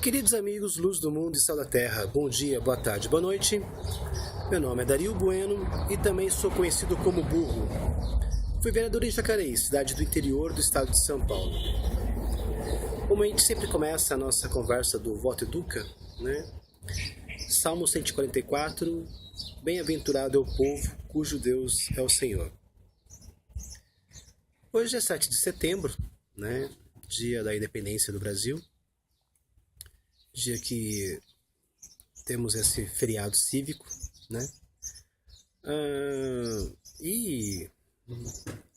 Queridos amigos, luz do mundo e sal da terra, bom dia, boa tarde, boa noite. Meu nome é Dario Bueno e também sou conhecido como Burro. Fui vereador em Jacareí, cidade do interior do estado de São Paulo. Como a gente sempre começa a nossa conversa do Voto Educa, né? Salmo 144, bem-aventurado é o povo cujo Deus é o Senhor. Hoje é 7 de setembro, né? Dia da independência do Brasil. Dia que temos esse feriado cívico, né? E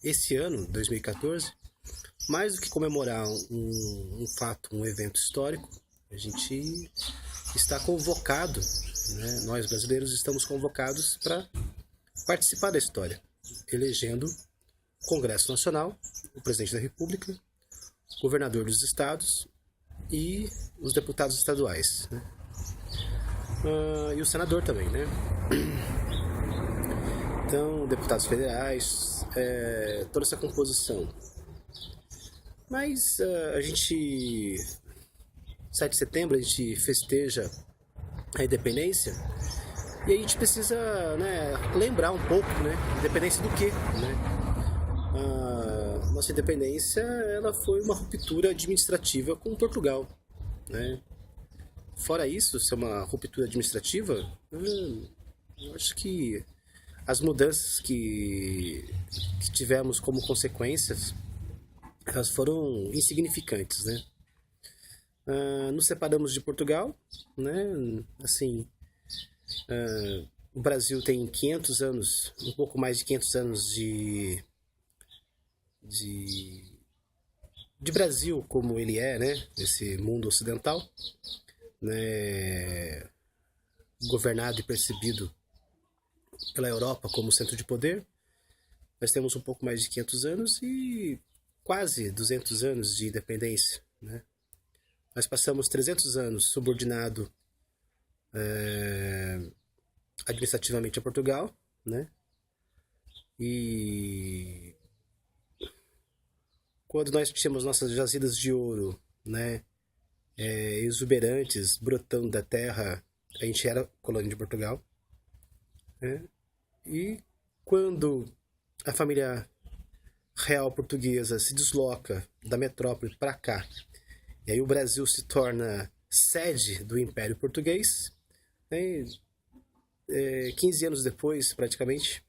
esse ano, 2014, mais do que comemorar um fato, um evento histórico, a gente está convocado, né? Nós brasileiros estamos convocados para participar da história, elegendo o Congresso Nacional, o Presidente da República, o Governador dos Estados e os deputados estaduais, né? E o senador também, né? Então, deputados federais, toda essa composição. Mas a gente, 7 de setembro, a gente festeja a independência e a gente precisa, né, lembrar um pouco, né? Independência do quê, né? Nossa independência, ela foi uma ruptura administrativa com Portugal, né? Fora isso, ser uma ruptura administrativa, eu acho que as mudanças que tivemos como consequências, elas foram insignificantes, né? Nos separamos de Portugal, né? Assim, o Brasil tem 500 anos, um pouco mais de 500 anos de Brasil como ele é, né? Esse mundo ocidental, né? Governado e percebido pela Europa como centro de poder. Nós temos um pouco mais de 500 anos e quase 200 anos de independência, né? Nós passamos 300 anos subordinado administrativamente a Portugal, né? E quando nós tínhamos nossas jazidas de ouro, né, exuberantes, brotando da terra, a gente era colônia de Portugal, né? E quando a família real portuguesa se desloca da metrópole para cá, e aí o Brasil se torna sede do Império Português, né? 15 anos depois, praticamente,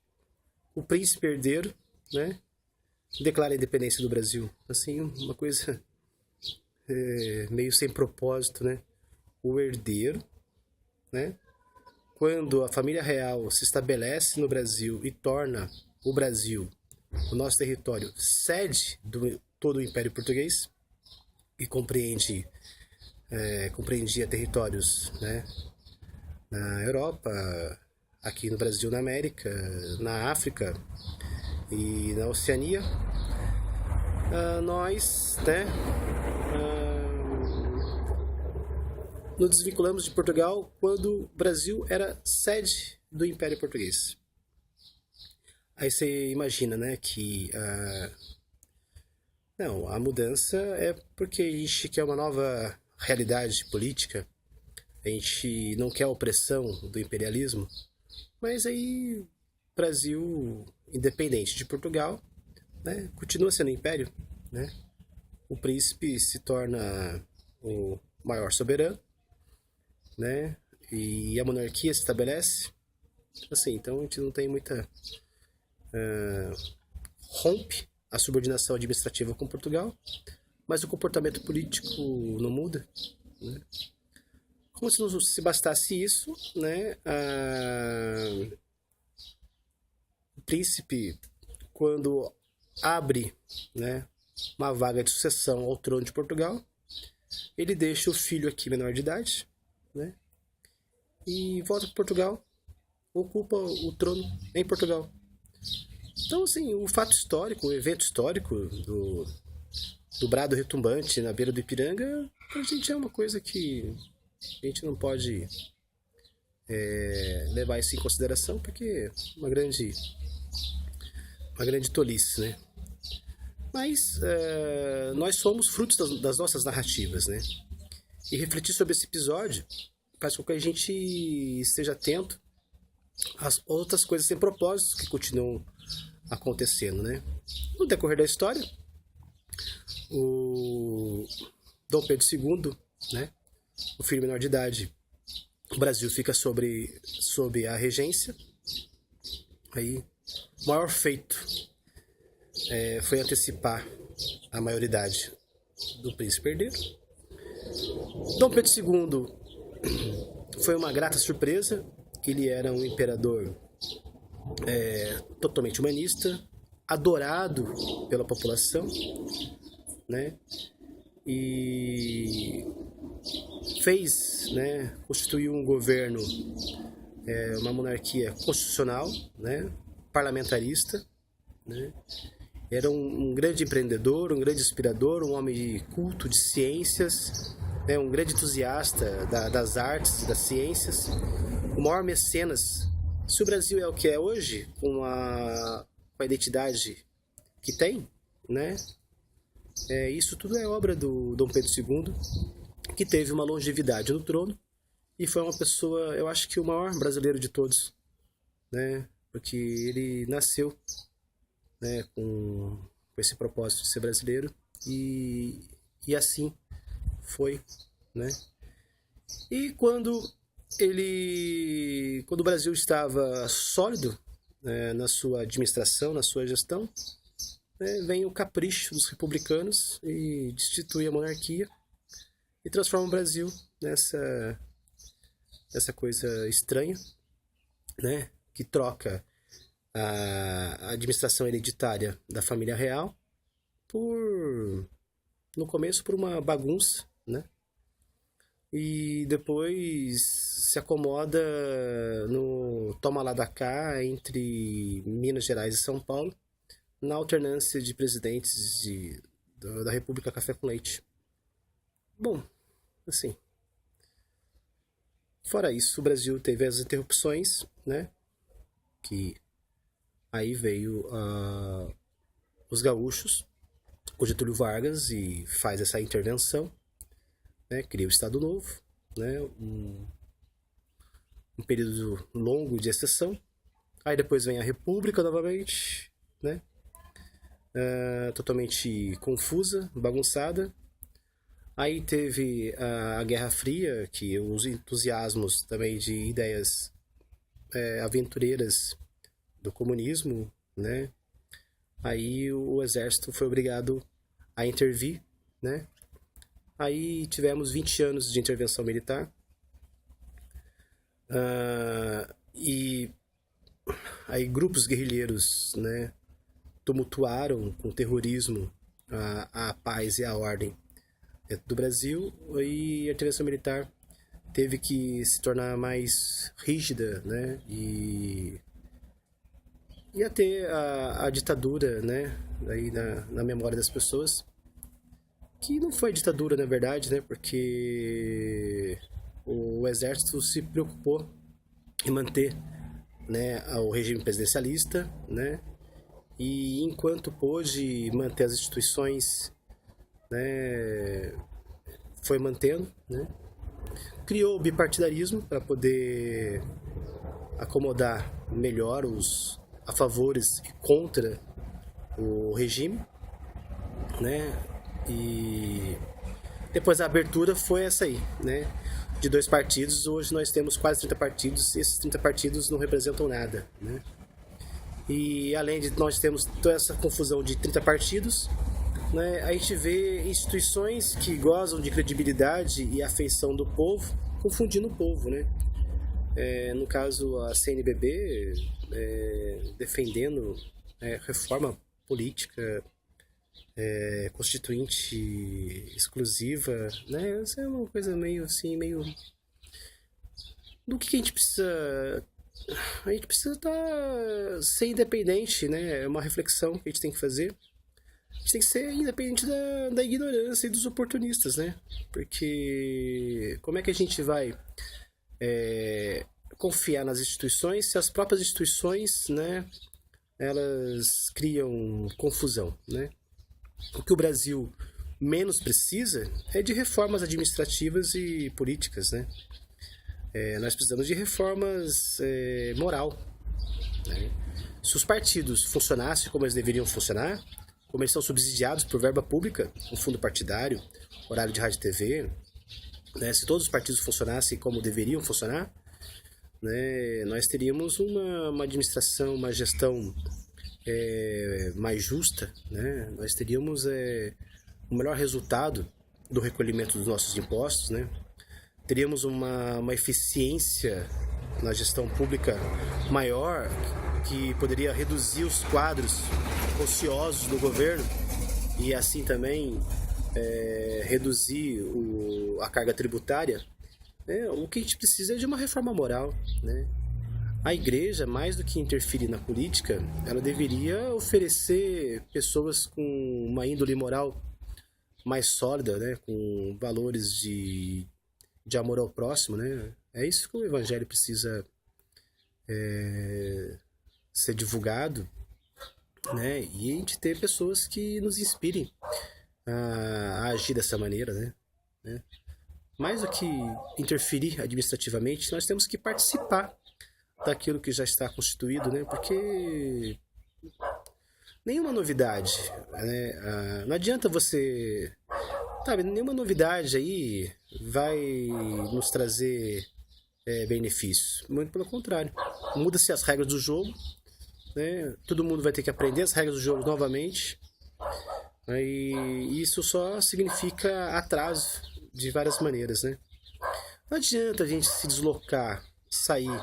o príncipe herdeiro, né, declara a independência do Brasil. Assim, uma coisa meio sem propósito, né? O herdeiro, né? Quando a família real se estabelece no Brasil e torna o Brasil, o nosso território, sede do todo o Império Português e compreendia territórios, né, na Europa, aqui no Brasil, na América, na África e na Oceania, nós, né, nos desvinculamos de Portugal quando o Brasil era sede do Império Português. Aí você imagina, né, que não, a mudança é porque a gente quer uma nova realidade política, a gente não quer a opressão do imperialismo, mas aí Brasil, independente de Portugal, né, continua sendo império, né? O príncipe se torna o maior soberano, né? E a monarquia se estabelece. Assim, então a gente não tem muita... rompe a subordinação administrativa com Portugal, mas o comportamento político não muda, né? Como se não se bastasse isso, né? O príncipe, quando abre, né, uma vaga de sucessão ao trono de Portugal, ele deixa o filho aqui menor de idade, né, e volta para Portugal, ocupa o trono em Portugal. Então, assim, o fato histórico, o evento histórico do brado retumbante na beira do Ipiranga, a gente é uma coisa que a gente não pode levar isso em consideração, porque é uma grande tolice, né? Mas nós somos frutos das nossas narrativas, né? E refletir sobre esse episódio faz com que a gente esteja atento às outras coisas sem propósitos que continuam acontecendo, né? No decorrer da história, o Dom Pedro II, né, o filho menor de idade, o Brasil fica sob a regência. Aí, o maior feito foi antecipar a maioridade do príncipe herdeiro. Dom Pedro II foi uma grata surpresa. Ele era um imperador totalmente humanista, adorado pela população, né? E fez, né, constituiu um governo, uma monarquia constitucional, né, parlamentarista, né? Era um grande empreendedor, um grande inspirador, um homem de culto, de ciências, né, um grande entusiasta das artes e das ciências, o maior mecenas. Se o Brasil é o que é hoje, com a identidade que tem, né, isso tudo é obra do Dom Pedro II, que teve uma longevidade no trono e foi uma pessoa, eu acho que o maior brasileiro de todos, né, porque ele nasceu, né, com esse propósito de ser brasileiro e assim foi, né? E quando o Brasil estava sólido, né, na sua administração, na sua gestão, né, vem o capricho dos republicanos e destitui a monarquia e transforma o Brasil nessa coisa estranha, né, que troca a administração hereditária da família real no começo por uma bagunça, né? E depois se acomoda no toma lá da cá entre Minas Gerais e São Paulo, na alternância de presidentes da República Café com Leite. Bom, assim, fora isso, o Brasil teve as interrupções, né? Que aí veio os gaúchos, o Getúlio Vargas, e faz essa intervenção, né, cria o Estado Novo, né, um período longo de exceção. Aí depois vem a República novamente, né, totalmente confusa, bagunçada. Aí teve a Guerra Fria, que os entusiasmos também de ideias aventureiras do comunismo, né? Aí o exército foi obrigado a intervir, né? Aí tivemos 20 anos de intervenção militar. E aí grupos guerrilheiros, né, tumultuaram com terrorismo a paz e a ordem dentro do Brasil, e a intervenção militar teve que se tornar mais rígida, né, e até a ditadura, né, aí na memória das pessoas, que não foi ditadura na verdade, né, porque o exército se preocupou em manter, né, o regime presidencialista, né, e enquanto pôde manter as instituições, né, foi mantendo, né, criou o bipartidarismo para poder acomodar melhor os a favores e contra o regime, né, e depois a abertura foi essa aí, né, de 2 partidos. Hoje nós temos quase 30 partidos e esses 30 partidos não representam nada, né? E além de nós termos toda essa confusão de 30 partidos, né, a gente vê instituições que gozam de credibilidade e afeição do povo confundindo o povo, né? No caso, a CNBB defendendo reforma política constituinte exclusiva, né? Isso é uma coisa meio assim, meio... Do que a gente precisa... A gente precisa ser independente, né? É uma reflexão que a gente tem que fazer. A gente tem que ser independente da ignorância e dos oportunistas, né? Porque como é que a gente vai confiar nas instituições se as próprias instituições, né, elas criam confusão, né? O que o Brasil menos precisa é de reformas administrativas e políticas, né? Nós precisamos de reformas moral, né? Se os partidos funcionassem como eles deveriam funcionar, como eles são subsidiados por verba pública, um fundo partidário, horário de rádio e TV, né? Se todos os partidos funcionassem como deveriam funcionar, né, nós teríamos uma administração, uma gestão mais justa, né? Nós teríamos o melhor resultado do recolhimento dos nossos impostos, né? Teríamos uma eficiência na gestão pública maior, que poderia reduzir os quadros ociosos do governo e assim também reduzir a carga tributária. O que a gente precisa é de uma reforma moral, né? A igreja, mais do que interferir na política, ela deveria oferecer pessoas com uma índole moral mais sólida, né? Com valores de amor ao próximo, né? É isso que o evangelho precisa ser divulgado, né? E a gente ter pessoas que nos inspirem a agir dessa maneira, né? Mais do que interferir administrativamente, nós temos que participar daquilo que já está constituído, né? Porque nenhuma novidade, né? Não adianta você... Sabe, nenhuma novidade aí vai nos trazer benefícios. Muito pelo contrário. Muda-se as regras do jogo, né? Todo mundo vai ter que aprender as regras do jogo novamente. E isso só significa atraso de várias maneiras, né? Não adianta a gente se deslocar, sair,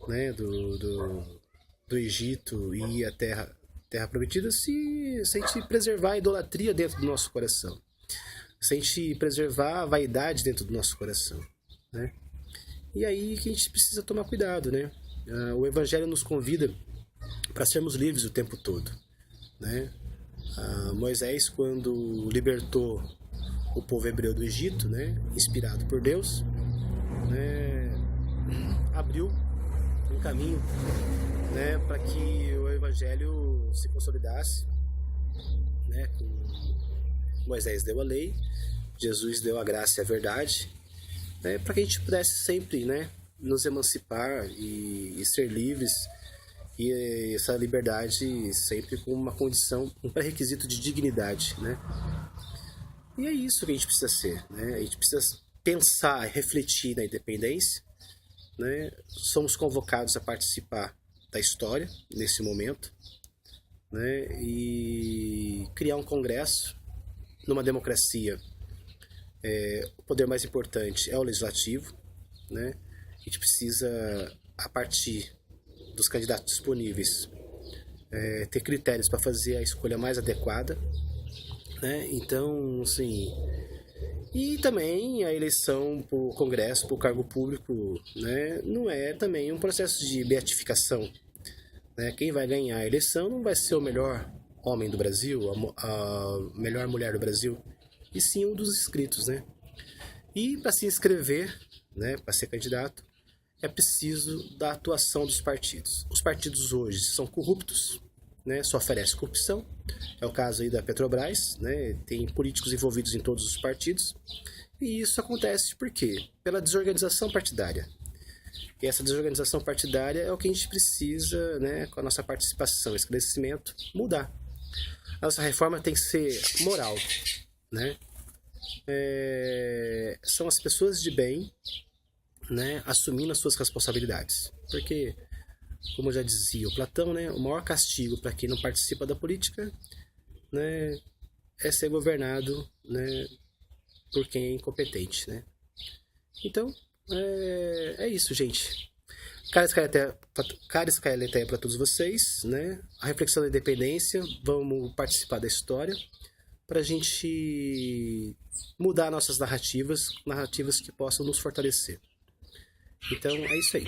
né, do Egito e ir à Terra Prometida se a gente preservar a idolatria dentro do nosso coração. Se a gente preservar a vaidade dentro do nosso coração, né? E aí que a gente precisa tomar cuidado, né? O Evangelho nos convida para sermos livres o tempo todo, né? Moisés, quando libertou o povo hebreu do Egito, né, inspirado por Deus, né, abriu um caminho, né, para que o Evangelho se consolidasse, né? Moisés deu a lei, Jesus deu a graça e a verdade, né, para que a gente pudesse sempre, né, nos emancipar e ser livres, e essa liberdade sempre com uma condição, um pré-requisito de dignidade, né? E é isso que a gente precisa ser, né? A gente precisa pensar e refletir na independência, né? Somos convocados a participar da história nesse momento, né? E criar um congresso numa democracia. O poder mais importante é o legislativo, né? A gente precisa, a partir dos candidatos disponíveis, ter critérios para fazer a escolha mais adequada, né? Então, assim, e também a eleição para o Congresso, para o cargo público, né, não é também um processo de beatificação, né? Quem vai ganhar a eleição não vai ser o melhor homem do Brasil, a melhor mulher do Brasil, e sim um dos inscritos, né? E para se inscrever, né, para ser candidato, é preciso da atuação dos partidos. Os partidos hoje são corruptos, né, só oferece corrupção. É o caso aí da Petrobras, né, tem políticos envolvidos em todos os partidos. E isso acontece por quê? Pela desorganização partidária. E essa desorganização partidária é o que a gente precisa, né, com a nossa participação, esclarecimento, mudar. A nossa reforma tem que ser moral, né? São as pessoas de bem, né, assumindo as suas responsabilidades. Porque, como já dizia o Platão, né, o maior castigo para quem não participa da política, né, é ser governado, né, por quem é incompetente, né? Então, é isso, gente. Cara Escaleteia para todos vocês, né? A reflexão da independência, vamos participar da história para a gente mudar nossas narrativas que possam nos fortalecer. Então, é isso aí.